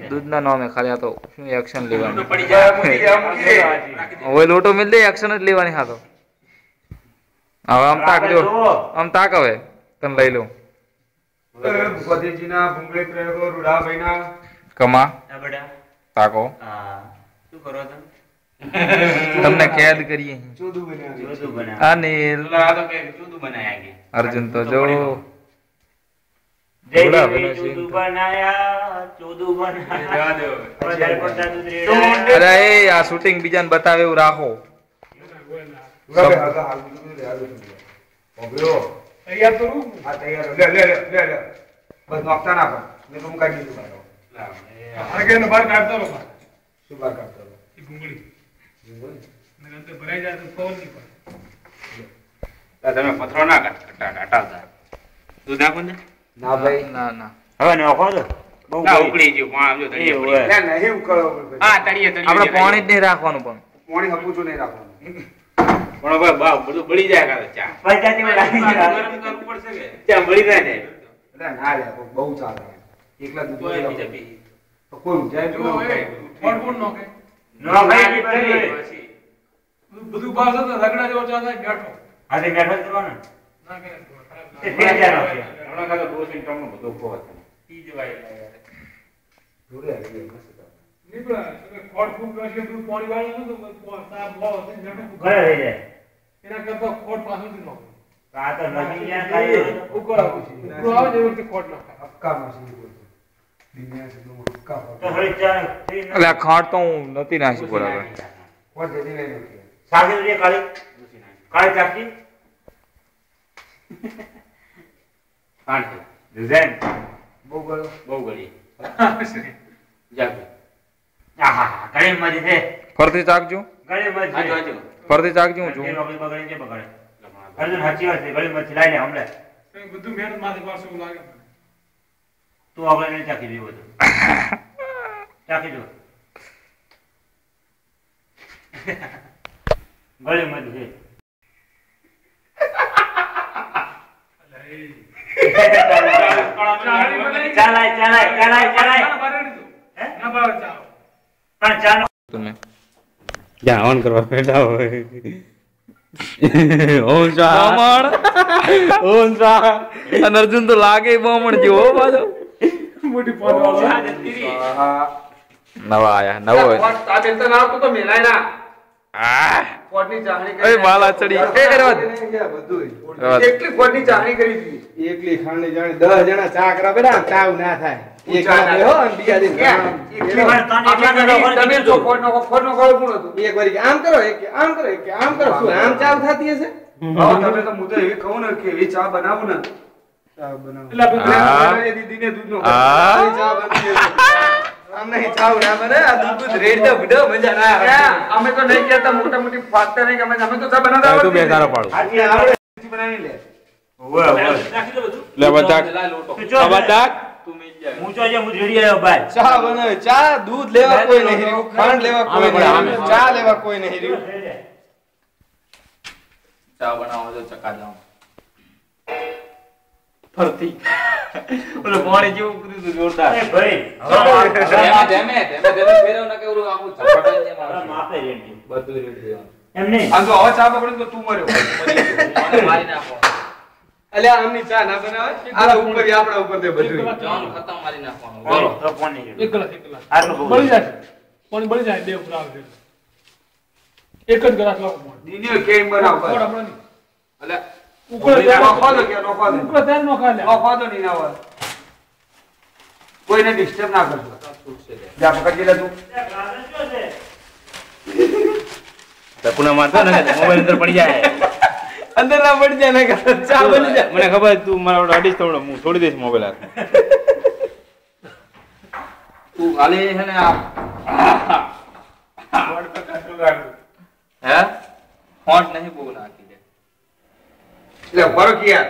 દૂધના નામે ખાલી આ તો શું એક્શન લેવાની હવે લોટો મિલ દે એક્શન જ લેવાની હા તો હવે આમ તાક જો આમ તાક હવે તને લઈ લઉં ભૂપતિજીના ભૂંગળી પ્રયોગો રૂડાભાઈના કમા તાકો શું કરો તમે તમને કેદ કરીએ ચોદુ બન્યા અનિલ ચોદુ બનાયા અર્જુન તો જો અરે આ શૂટિંગ બીજાને બતાવે એવું રાખો તૈયાર કરું હા તૈયાર લે લે લે લે બસ નોકતા ના કર મેં તો મુકાઈ દીધું આગે ને બહાર કાઢતો રહો શું બહાર કાઢતો રહો એ ભૂંગળી ને અંતે ભરાઈ જાય તો ફોન નહીં પડે તમે પથરો ના કાટાવતા દૂધ નાખો ને ના ભાઈ ના ના હવે નાખો તો બહુ ઉકળી ગયું પાણી જો તળિયે પડી ના નહીં ઉકળો હા તળિયે આપણે પાણી જ નહીં રાખવાનું પણ પાણી હપુચું નહીં રાખવાનું પણ હવે બા બધું બળી જાય કાલે ચા પંચાયતી માં રાખી ગરમ કરવું પડશે કે ચા બળી જાય ને એટલે ના રે બહુ ચાલે એકલા દૂધ તો કોઈ જાય તો ફોન ફોન નોકે નો ભાઈ પછી બધું બહાર તો રગડા જેવો ચા થાય બેઠો આજે બેઠો કરવાનો ના કે તે જાનો છે હમણાં કાતો 2 મિનિટ નો બધો ખોવા ઈ જવાય યાર જોડે આવી મસ્ત નીકળા તમે ખોટ ફૂક કરશે તો પાણી વાળો તો સાબ લો છે બેઠો ઘરે રહી જાય એના કરતા ખોટ પાછળથી નો આ તો નદી ત્યાં ખાઈ ઉકળો આવે જે વખતે ખોટ ના ખાય હક્કા માસી બોલતો દુનિયા છે નો હક્કા તો હળી ચા એટલે ખાટ તો હું નથી નાખી બરાબર ખોટ જતી નહીં નથી સાગર રે કાળી કાળી ચાકી કાંઠ ડિઝાઇન બહુ ગળો બહુ ગળી જાગે આહા ગળી મજી છે ફરતી ચાકજો ગળી મજી હાજો ફરતી ચાકજો હું છું નોકરી બગડે છે બગડે અર્જુન સાચી વાત છે ગળી મજી લાઈ લે હમણે બધું મહેનત માંથી પાછું એવું લાગે તું આપણે નહીં ચાકી દેવું બધું ચાકી જો ગળી મજી છે તમે જા ઓન કરવા બેઠા હોય અને અર્જુન તો લાગે બમણ જેવો પાછો મોટી ફોન વાળો નવા આયા નવો આ બેલતા ના આવતો તો મેલાય ના આ ફોટની ચાહણી એ માલા ચડી એ રવા દે એકલી ફોટની ચાહણી કરી હતી એકલી ખાંડની જાણી 10 જણા ચા કરા બેટા ચાવ ના થાય એક કામ હો અને બીજા દિન તમે તો ફોટનો કોણ હતું એક વારી આમ કરો એક આમ કરો એક આમ કરો શું આમ ચાવ થતી હશે તમે તો હું તો એવી કહું ને કે એવી ચા બનાવું ને ચા બનાવું એટલે દીદીને દૂધનો ચા બનતી આમ નહીં ચાવ ના બને આ દૂધ રેડ દે બડો મજા ના આવે અમે તો નહીં કહેતા મોટા મોટી ફાટતા નહીં અમે તો ચા બનાવતા તું બે તારા પાડો આજે આવડે બનાવી લે ઓય લે બતાક બતાક હું જો જે હું રેડી આવ્યો ભાઈ ચા બનાવે ચા દૂધ લેવા કોઈ નહીં રહ્યું ખાંડ લેવા કોઈ નહીં ચા લેવા કોઈ નહીં રહ્યું ચા બનાવો તો ચકા જાવ ફરતી ઓલો પાણી જેવું કીધું જોરદાર એ ભાઈ ધેમે ફેરવ ના કે ઓલું આખું ઝપટાઈ જાય મારા માપે રેડી બધું રેડી દેવાનું એમ નહીં આ તો હવે ચા પકડી તો તું મર્યો મારી નાખો અલ્યા આમની ચા ના બનાવે આ ઉપર આપણા ઉપર તે બધું જાન ખતમ મારી નાખવાનું બોલો તો ફોન નહીં એક ગ્લાસ આટલું બહુ બળી જાય પાણી બળી જાય બે પૂરા આવે એક જ ગ્લાસ લાવો દીનીઓ કેમ બનાવ કોડ આપણો નહીં અલ્યા ઉપર નોખા દો કે નોખા દો ઉપર તેલ નોખા લે નોખા દો ની ના હોય કોઈને ડિસ્ટર્બ ના કરજો જા પકડી લે તું તપુના મારતો ને મોબાઈલ અંદર પડી જાય અંદર ના પડી જાય ને ચા બની જાય મને ખબર તું મારા અડીશ તો હું છોડી દઈશ મોબાઈલ હાથ તું ખાલી છે ને આ હે ફોન્ટ નહીં બહુ નાખી દે એટલે બરો કે યાર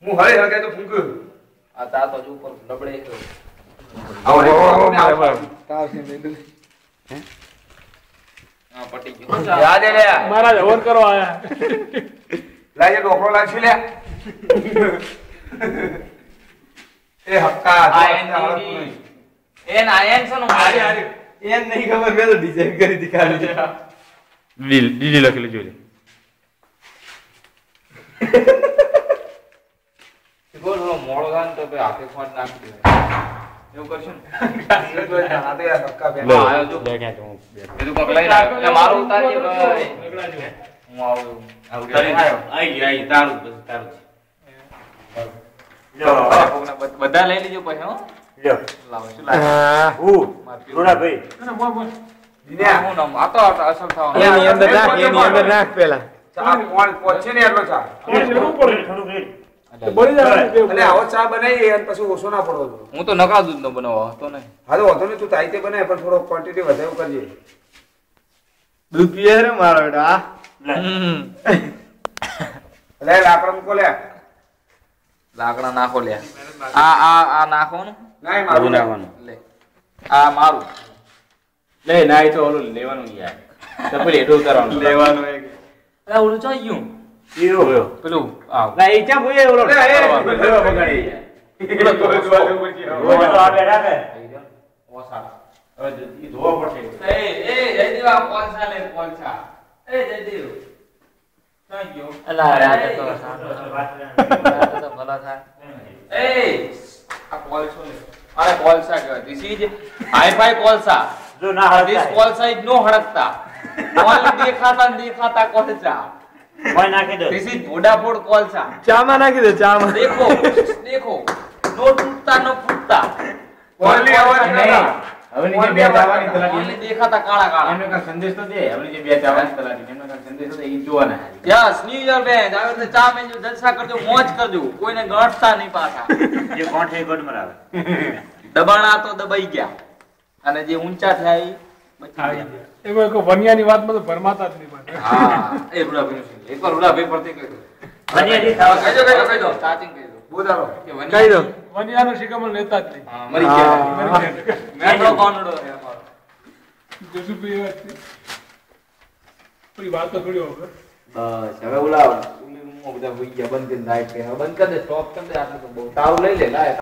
હું હળે હળગે તો ફૂંક્યો આ તા તો જો ઉપર લબડે છે આવો તાર છે મેંદુ આ પટી ગયો યાદ રે મારા જવર કરો આયા લાજે ડોકરો લાગશે લે એ હક્કા આ એન એન આ એન છે ને હારી હારી એમ નહીં ખબર મેં તો ડિઝાઇન કરી દીખાડી ડીડી લખેલું જોઈ બોલ મોળો ગાન તો ભાઈ હાથે ફોન નાખી દે એવું કરશું ને હાથે આ હક્કા બે હા, આયો જો. કીધું કોક લઈ આવ્યો એટલે મારું ઉતારીએ ભાઈ હું આવું ઉતારી આઈ તારું બસ તારું બધા લઈ લીજો પછી હો લ્યો લાવો શું લાગે રોડાભાઈ દિન્યા હું નામ આ તો અસલ થવાનું એની અંદર નાખ પેલા ચા કોણ પહોંચે ને એટલો ચા થોડુંક રેડ બળી જાય અને આવો ચા બનાવી અને પછી ઓછો ના પડવો જોઈએ. હું તો નકા દૂધ નો બનાવવા હતો નહીં હા તો વાંધો નહીં તું તાઈતે બનાય પણ થોડો ક્વોન્ટિટી વધારે કરજે. દૂધ પીએ રે મારો બેટા લે લાકડા મૂકો લે. લાકડા નાખો લે આ નાખો ને નાય મારું નાખવાનું લે આ મારું લે નાઈ તો ઓલું લેવાનું યાર તો પેલી હેઠું ઉતારવાનું લેવાનું એક અરે ઓલું ચાઈ ગયું હીરો ગયો પેલું આ ના એ ચા ભૂયે ઓલો લે, એ, લેવા બગાડી ઓ તો આ બેઠા કે ઓસાડા હવે ઈ ધોવા પડશે એ જયદેવ આ કોલસા લે કોલસા એ જયદેવ ચાઈ ગયો અલા અરે, આ એ, તો તો ભલા થાય એ આ કોલસો લે અરે કોલસા કહેવાય ધીસ ઇઝ હાઈફાઈ કોલસા જો ના This હળતા કોલસા is no હડકતા only દેખાતા કોલસા કોઈ નાખી દો This is Vodafone કોલસા ચામાં નાખી દો ચામાં देखो देखो नो टूटता नो फूटता ઓલી અવાજ નહીં. ના હવે જે બે જવાની only તલાટી દેખાતા કાળા કાળા એમને કાંઈ સંદેશ તો દે હવે જે બે જવાની તલાટી એમને કાંઈ સંદેશ તો દે ઈ જોવાના યસ ન્યુ યર બેન્ડ આવે તો ચા મેં જલસા કરજો મોજ કરજો કોઈને ગણતા નહીં પાછા જે કોણ છે ગોડ મરાવે દબાણા તો દબાઈ ગયા અને જે ઊંચા થયા ઈ બચી ગયા. એમાં કોઈ વનિયાની વાતમાં તો ભરમાતા જ નહીં પાછા. હા એ રૂડાભાઈ એકવાર રૂડાભાઈ પરથી કહી દો વનિયાજી કહી દો સ્ટાર્ટિંગ કહી દો બોધારો કે વનિયા- કહી દો વનિયાનો શિકામણ લેતા જ નહીં. હા, મરી ગયા મેટ્રો કોનડો છે અમારો જસુભાઈ એ વાત છે. થોડી વાત તો થોડી હવે. બસ હવે ઓલા બધા હોઈ ગયા બંધ કરીને રાઈટ બંધ કરી દે સ્ટોપ કરી દે આટલું તો બહુ તારું લઈ લે લાય